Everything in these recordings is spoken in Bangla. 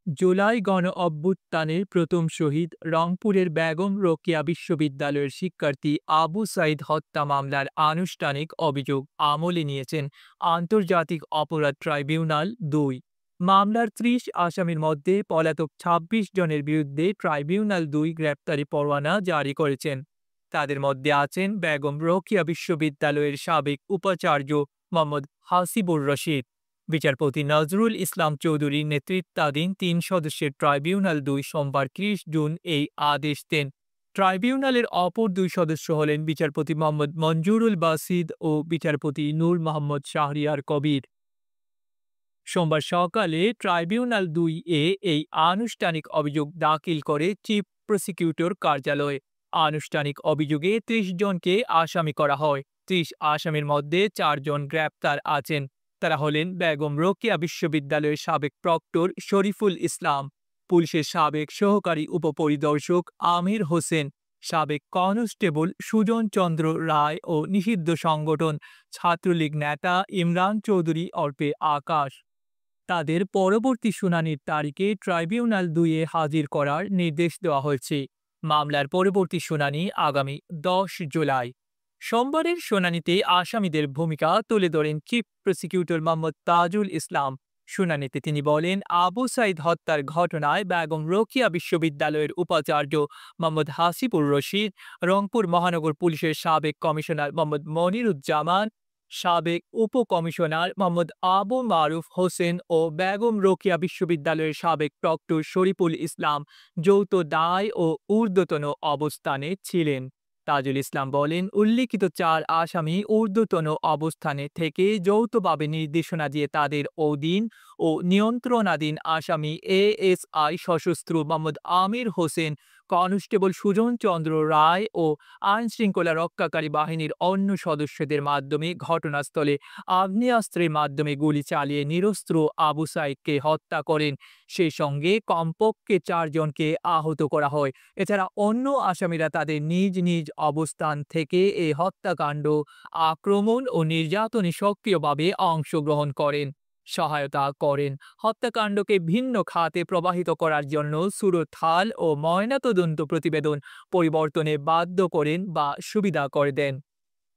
জুলাই গণ অভ্যুত্থানের প্রথম শহীদ রংপুরের বেগম রোকেয়া বিশ্ববিদ্যালয়ের শিক্ষার্থী আবু সাইদ হত্যা মামলার আনুষ্ঠানিক অভিযোগ আমলে নিয়েছেন আন্তর্জাতিক অপরাধ ট্রাইব্যুনাল ২। মামলার ৩০ আসামির মধ্যে পলাতক ২৬ জনের বিরুদ্ধে ট্রাইব্যুনাল ২ গ্রেপ্তারি পরোয়ানা জারি করেছেন। তাদের মধ্যে আছেন বেগম রোকেয়া বিশ্ববিদ্যালয়ের সাবেক উপাচার্য মোহাম্মদ হাসিবুর রশিদ। বিচারপতি নজরুল ইসলাম চৌধুরীর নেতৃত্বাধীন ৩ সদস্যের ট্রাইব্যুনাল ২ সোমবার ৩০ জুন এই আদেশ দেন। ট্রাইব্যুনালের অপর ২ সদস্য হলেন বিচারপতি মোহাম্মদ মঞ্জুরুল বাসিদ ও বিচারপতি নূর মোহাম্মদ শাহরিয়ার কবির। সোমবার সকালে ট্রাইব্যুনাল ২ এ এই আনুষ্ঠানিক অভিযোগ দাখিল করে চিফ প্রসিকিউটর কার্যালয়। আনুষ্ঠানিক অভিযোগে ৩০ জনকে আসামি করা হয়। ৩০ আসামির মধ্যে ৪ জন গ্রেপ্তার আছেন। তারা হলেন বেগম রোকেয়া বিশ্ববিদ্যালয়ের সাবেক প্রক্টর শরীফুল ইসলাম, পুলিশের সাবেক সহকারী উপপরিদর্শক আমির হোসেন, সাবেক কনস্টেবল সুজন চন্দ্র রায় ও নিষিদ্ধ সংগঠন ছাত্রলীগ নেতা ইমরান চৌধুরী ওরফে আকাশ। তাদের পরবর্তী শুনানির তারিখে ট্রাইব্যুনাল ২ এ হাজির করার নির্দেশ দেওয়া হয়েছে। মামলার পরবর্তী শুনানি আগামী ১০ জুলাই। সোমবারের শুনানিতে আসামিদের ভূমিকা তুলে ধরেন চিফ প্রসিকিউটর মোহাম্মদ তাজুল ইসলাম। শুনানিতে তিনি বলেন, আবু সাইদ হত্যার ঘটনায় বেগম রোকেয়া বিশ্ববিদ্যালয়ের উপাচার্য মোহাম্মদ হাসিবুর রশিদ, রংপুর মহানগর পুলিশের সাবেক কমিশনার মোহাম্মদ মনিরুজ্জামান, সাবেক উপকমিশনার মোহাম্মদ আবু মারুফ হোসেন ও বেগম রোকেয়া বিশ্ববিদ্যালয়ের সাবেক প্রক্টর শরীফুল ইসলাম যৌথ দায় ও ঊর্ধ্বতন অবস্থানে ছিলেন। তাজুল ইসলাম বলেন, উল্লিখিত ৪ আসামি ঊর্ধ্বতন অবস্থানে থেকে যৌথভাবে নির্দেশনা দিয়ে তাদের অধীন ও নিয়ন্ত্রণাধীন আসামি এএসআই সশস্ত্র মোহাম্মদ আমির হোসেন, কনস্টেবল সুজন চন্দ্র রায় ও আইনশৃঙ্খলা রক্ষাকারী বাহিনীর অন্য সদস্যদের মাধ্যমে ঘটনাস্থলে আগ্নেয়াস্ত্রের মাধ্যমে গুলি চালিয়ে নিরস্ত্র আবু সাইদকে হত্যা করেন। সেই সঙ্গে কমপক্ষে ৪ জনকে আহত করা হয়। এছাড়া অন্য আসামিরা তাদের নিজ নিজ অবস্থান থেকে এই হত্যাকাণ্ড, আক্রমণ ও নির্যাতনে সক্রিয়ভাবে অংশগ্রহণ করেন, সহায়তা করেন। হত্যাকাণ্ডকে ভিন্ন খাতে প্রবাহিত করার জন্য সুরতহাল ও ময়নাতদন্ত প্রতিবেদন পরিবর্তনে বাধ্য করেন বা সুবিধা করে দেন।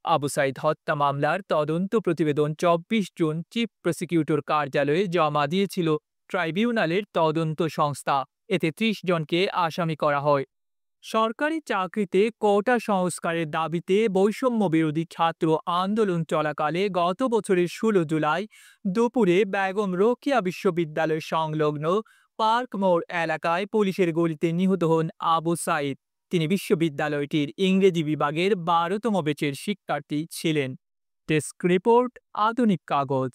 আবু সাইদ হত্যা মামলার তদন্ত প্রতিবেদন ২৪ জুন চিফ প্রসিকিউটর কার্যালয়ে জমা দিয়েছিল ট্রাইব্যুনালের তদন্ত সংস্থা। এতে ৩০ জনকে আসামি করা হয়। সরকারি চাকরিতে কোটা সংস্কারের দাবিতে বৈষম্য বিরোধী ছাত্র আন্দোলন চলাকালে গত বছরের ১৬ জুলাই দুপুরে বেগম রোকেয়া বিশ্ববিদ্যালয় সংলগ্ন পার্ক মোড় এলাকায় পুলিশের গুলিতে নিহত হন আবু সাইদ। তিনি বিশ্ববিদ্যালয়টির ইংরেজি বিভাগের ১২তম ব্যাচের শিক্ষার্থী ছিলেন। ডেস্ক রিপোর্ট, আধুনিক কাগজ।